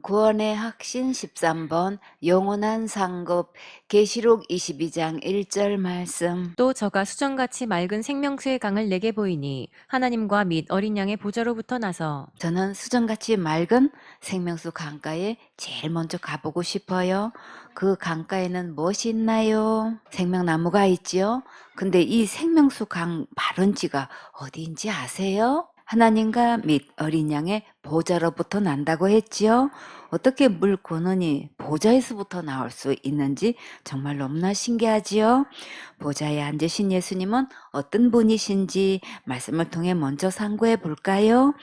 구원의 확신 13번 영원한 상급 계시록 22장 1절 말씀. 또 저가 수정같이 맑은 생명수의 강을 내게 보이니 하나님과 및 어린 양의 보좌로부터 나서 저는 수정같이 맑은 생명수 강가에 제일 먼저 가보고 싶어요. 그 강가에는 무엇이 있나요? 생명나무가 있지요. 근데 이 생명수 강 발원지가 어디인지 아세요? 하나님과 및 어린 양의 보좌로부터 난다고 했지요. 어떻게 물 근원이 보좌에서부터 나올 수 있는지 정말 너무나 신기하지요. 보좌에 앉으신 예수님은 어떤 분이신지 말씀을 통해 먼저 상고해 볼까요?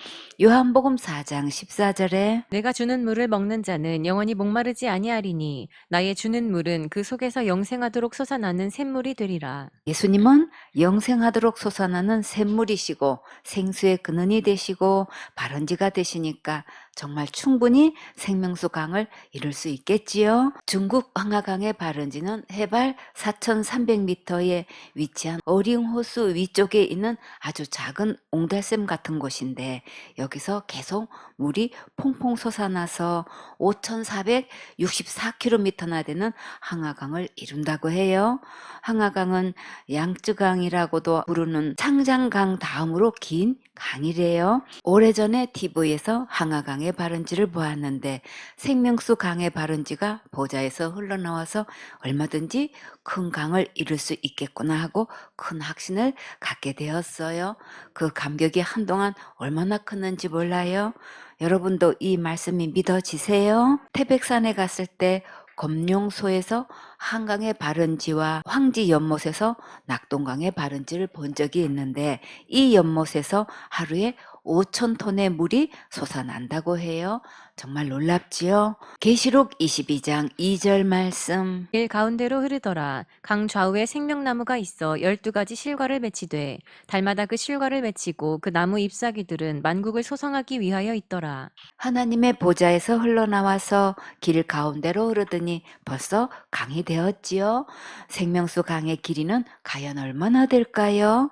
요한복음 4장 14절에 내가 주는 물을 먹는 자는 영원히 목마르지 아니하리니 나의 주는 물은 그 속에서 영생하도록 솟아나는 샘물이 되리라. 예수님은 영생하도록 솟아나는 샘물이시고 생수의 근원이 되시고 발원지가 되시니까 정말 충분히 생명수 강을 이룰 수 있겠지요. 중국 황하강의 발원지는 해발 4,300m에 위치한 어링호수 위쪽에 있는 아주 작은 옹달샘 같은 곳인데 여기서 계속 물이 퐁퐁 솟아나서 5,464km나 되는 황하강을 이룬다고 해요. 황하강은 양쯔강이라고도 부르는 창장강 다음으로 긴 강이래요. 오래전에 TV에서 황하강의 발원지를 보았는데 생명수 강의 발원지가 보좌에서 흘러나와서 얼마든지 큰 강을 이룰 수 있겠구나 하고 큰 확신을 갖게 되었어요. 그 감격이 한동안 얼마나 컸는지 몰라요. 여러분도 이 말씀이 믿어지세요? 태백산에 갔을 때 검룡소에서 한강의 발원지와 황지 연못에서 낙동강의 발원지를 본 적이 있는데 이 연못에서 하루에 5,000톤의 물이 솟아난다고 해요. 정말 놀랍지요? 계시록 22장 2절 말씀. 길 가운데로 흐르더라. 강 좌우에 생명나무가 있어 12가지 실과를 맺히되 달마다 그 실과를 맺히고 그 나무 잎사귀들은 만국을 소성하기 위하여 있더라. 하나님의 보좌에서 흘러나와서 길 가운데로 흐르더니 벌써 강이 되었지요. 생명수 강의 길이는 과연 얼마나 될까요?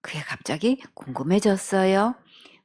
그게 갑자기 궁금해졌어요.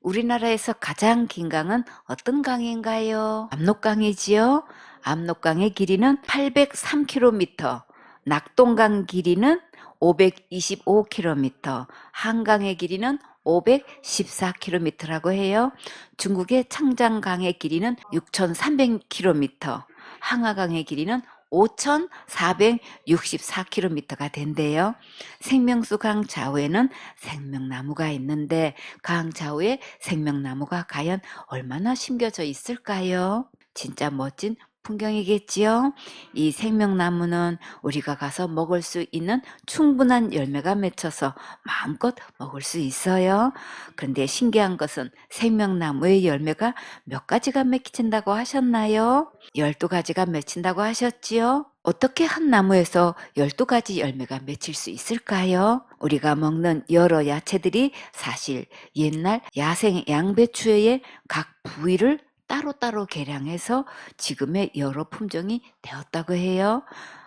우리나라에서 가장 긴 강은 어떤 강인가요? 압록강이지요. 압록강의 길이는 803km, 낙동강 길이는 525km, 한강의 길이는 514km라고 해요. 중국의 창장강의 길이는 6,300km, 황하강의 길이는 5,464km가 된대요. 생명수 강 좌우에는 생명나무가 있는데 강 좌우에 생명나무가 과연 얼마나 심겨져 있을까요? 진짜 멋진 풍경이겠지요? 이 생명나무는 우리가 가서 먹을 수 있는 충분한 열매가 맺혀서 마음껏 먹을 수 있어요. 그런데 신기한 것은 생명나무의 열매가 몇 가지가 맺힌다고 하셨나요? 12가지가 맺힌다고 하셨지요? 어떻게 한 나무에서 12가지 열매가 맺힐 수 있을까요? 우리가 먹는 여러 야채들이 사실 옛날 야생 양배추의 각 부위를 따로따로 개량해서 지금의 여러 품종이 되었다고 해요.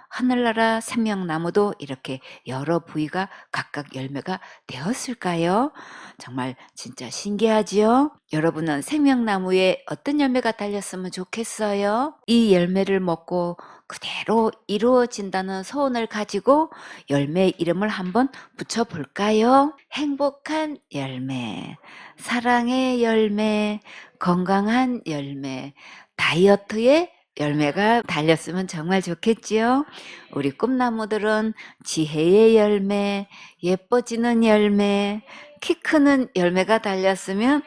하늘나라 생명나무도 이렇게 여러 부위가 각각 열매가 되었을까요? 정말 진짜 신기하지요? 여러분은 생명나무에 어떤 열매가 달렸으면 좋겠어요? 이 열매를 먹고 그대로 이루어진다는 소원을 가지고 열매 이름을 한번 붙여볼까요? 행복한 열매, 사랑의 열매, 건강한 열매, 다이어트의 열매가 달렸으면 정말 좋겠지요. 우리 꿈나무들은 지혜의 열매, 예뻐지는 열매, 키 크는 열매가 달렸으면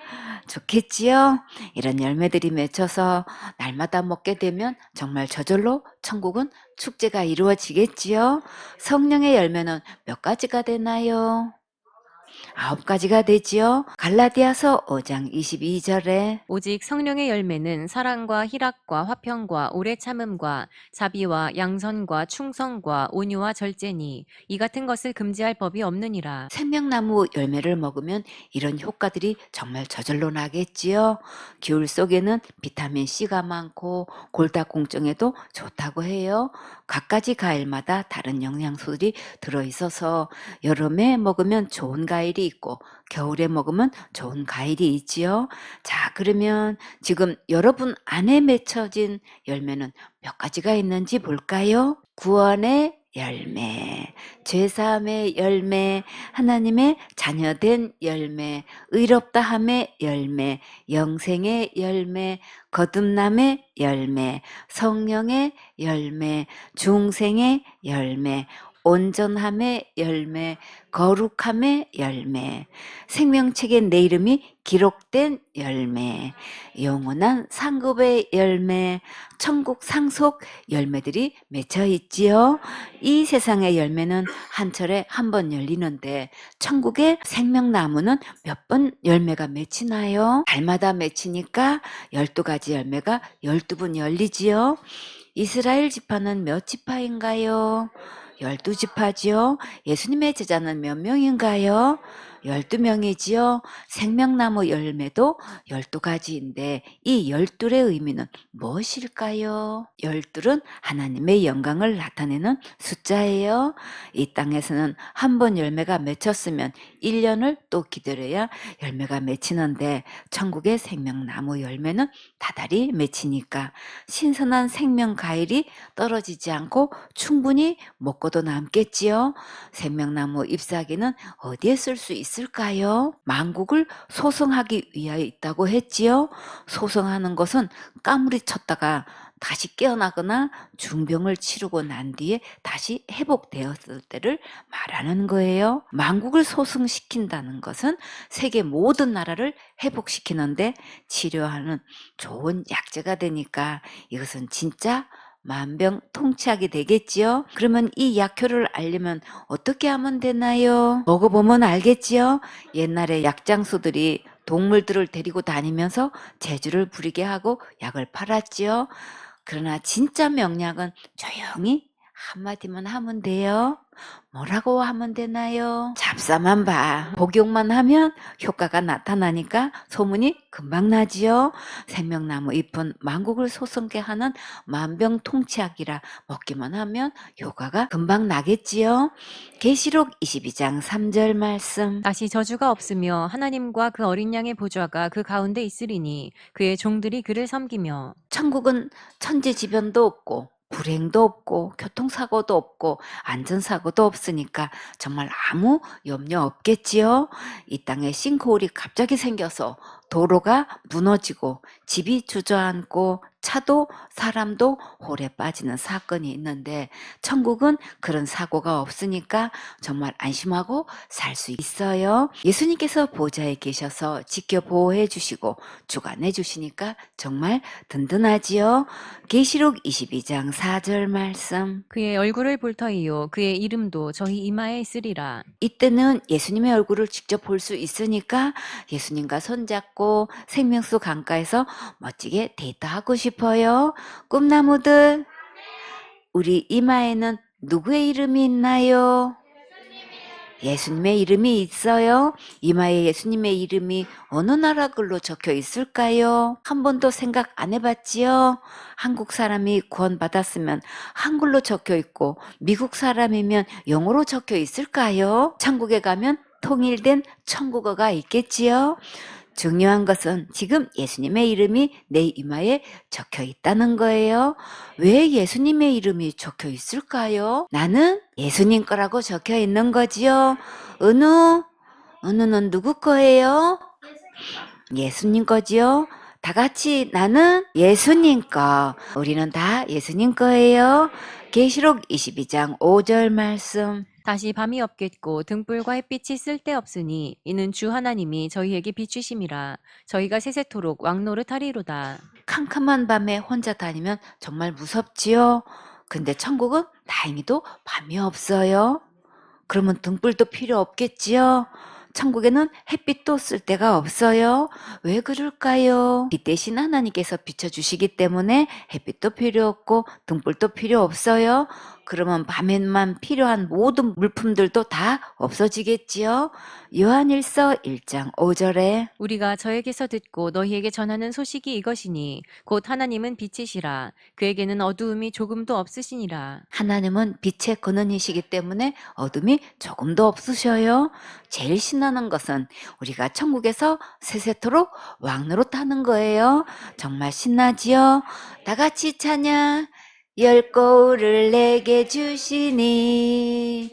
좋겠지요. 이런 열매들이 맺혀서 날마다 먹게 되면 정말 저절로 천국은 축제가 이루어지겠지요. 성령의 열매는 몇 가지가 되나요? 9가지가 되지요. 갈라디아서 5장 22절에 오직 성령의 열매는 사랑과 희락과 화평과 오래 참음과 자비와 양선과 충성과 온유와 절제니 이 같은 것을 금지할 법이 없느니라. 생명나무 열매를 먹으면 이런 효과들이 정말 저절로 나겠지요. 귤 속에는 비타민 C가 많고 골다공증에도 좋다고 해요. 갖가지 과일마다 다른 영양소들이 들어있어서 여름에 먹으면 좋은 과일이 있고 겨울에 먹으면 좋은 과일이 있지요. 자, 그러면 지금 여러분 안에 맺혀진 열매는 몇 가지가 있는지 볼까요? 구원의 열매, 죄사함의 열매, 하나님의 자녀된 열매, 의롭다함의 열매, 영생의 열매, 거듭남의 열매, 성령의 열매, 중생의 열매, 온전함의 열매, 거룩함의 열매, 생명책에 내 이름이 기록된 열매, 영원한 상급의 열매, 천국 상속 열매들이 맺혀 있지요. 이 세상의 열매는 한 철에 한 번 열리는데 천국의 생명나무는 몇 번 열매가 맺히나요? 달마다 맺히니까 12가지 열매가 12번 열리지요. 이스라엘 지파는 몇 지파인가요? 12지파지요. 예수님의 제자는 몇 명인가요? 12명이지요. 생명나무 열매도 12가지인데 이 12의 의미는 무엇일까요? 12은 하나님의 영광을 나타내는 숫자예요. 이 땅에서는 한 번 열매가 맺혔으면 1년을 또 기다려야 열매가 맺히는데 천국의 생명나무 열매는 다달이 맺히니까 신선한 생명 과일이 떨어지지 않고 충분히 먹고도 남겠지요. 생명나무 잎사귀는 어디에 쓸 수 있을까요? 만국을 소성하기 위하여 있다고 했지요. 소성하는 것은 까무리 쳤다가 다시 깨어나거나 중병을 치르고 난 뒤에 다시 회복되었을 때를 말하는 거예요. 만국을 소성시킨다는 것은 세계 모든 나라를 회복시키는데 치료하는 좋은 약재가 되니까 이것은 진짜 만병통치약이 되겠지요. 그러면 이 약효를 알려면 어떻게 하면 되나요? 먹어보면 알겠지요. 옛날에 약장수들이 동물들을 데리고 다니면서 재주를 부리게 하고 약을 팔았지요. 그러나 진짜 명약은 조용히 한마디만 하면 돼요. 뭐라고 하면 되나요? 잡사만 봐. 복용만 하면 효과가 나타나니까 소문이 금방 나지요. 생명나무 잎은 만국을 소성케 하는 만병통치약이라 먹기만 하면 효과가 금방 나겠지요. 계시록 22장 3절 말씀. 다시 저주가 없으며 하나님과 그 어린 양의 보좌가 그 가운데 있으리니 그의 종들이 그를 섬기며. 천국은 천재지변도 없고 불행도 없고 교통사고도 없고 안전사고도 없으니까 정말 아무 염려 없겠지요. 이 땅에 싱크홀이 갑자기 생겨서 도로가 무너지고 집이 주저앉고 차도 사람도 홀에 빠지는 사건이 있는데 천국은 그런 사고가 없으니까 정말 안심하고 살 수 있어요. 예수님께서 보좌에 계셔서 지켜 보호해 주시고 주관해 주시니까 정말 든든하지요. 계시록 22장 4절 말씀. 그의 얼굴을 볼 터이요 그의 이름도 저희 이마에 있으리라. 이때는 예수님의 얼굴을 직접 볼 수 있으니까 예수님과 손잡고 생명수 강가에서 멋지게 데이트하고 싶어요. 꿈나무들, 우리 이마에는 누구의 이름이 있나요? 예수님의 이름이 있어요. 이마에 예수님의 이름이 어느 나라 글로 적혀 있을까요? 한 번도 생각 안 해봤지요? 한국 사람이 구원받았으면 한글로 적혀 있고 미국 사람이면 영어로 적혀 있을까요? 천국에 가면 통일된 천국어가 있겠지요? 중요한 것은 지금 예수님의 이름이 내 이마에 적혀 있다는 거예요. 왜 예수님의 이름이 적혀 있을까요? 나는 예수님 거라고 적혀 있는 거지요. 은우는 누구 거예요? 예수님 거지요. 다 같이 나는 예수님 거. 우리는 다 예수님 거예요. 계시록 22장 5절 말씀. 다시 밤이 없겠고 등불과 햇빛이 쓸데없으니 이는 주 하나님이 저희에게 비추심이라. 저희가 세세토록 왕노릇하리로다. 캄캄한 밤에 혼자 다니면 정말 무섭지요. 근데 천국은 다행히도 밤이 없어요. 그러면 등불도 필요 없겠지요. 천국에는 햇빛도 쓸 데가 없어요. 왜 그럴까요? 빛 대신 하나님께서 비춰주시기 때문에 햇빛도 필요 없고 등불도 필요 없어요. 그러면 밤에만 필요한 모든 물품들도 다 없어지겠지요. 요한일서 1장 5절에 우리가 저에게서 듣고 너희에게 전하는 소식이 이것이니 곧 하나님은 빛이시라. 그에게는 어두움이 조금도 없으시니라. 하나님은 빛의 근원이시기 때문에 어둠이 조금도 없으셔요. 제일 신나는 것은 우리가 천국에서 세세토록 왕노릇하는 거예요. 정말 신나지요? 다 같이 찬양. 열 거울을 내게 주시니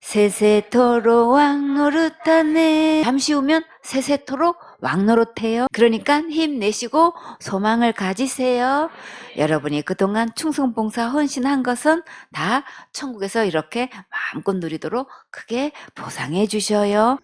세세토록 왕노릇하네. 잠시 후면 세세토록 왕노릇해요. 그러니까 힘내시고 소망을 가지세요. 여러분이 그동안 충성봉사 헌신한 것은 다 천국에서 이렇게 마음껏 누리도록 크게 보상해 주셔요.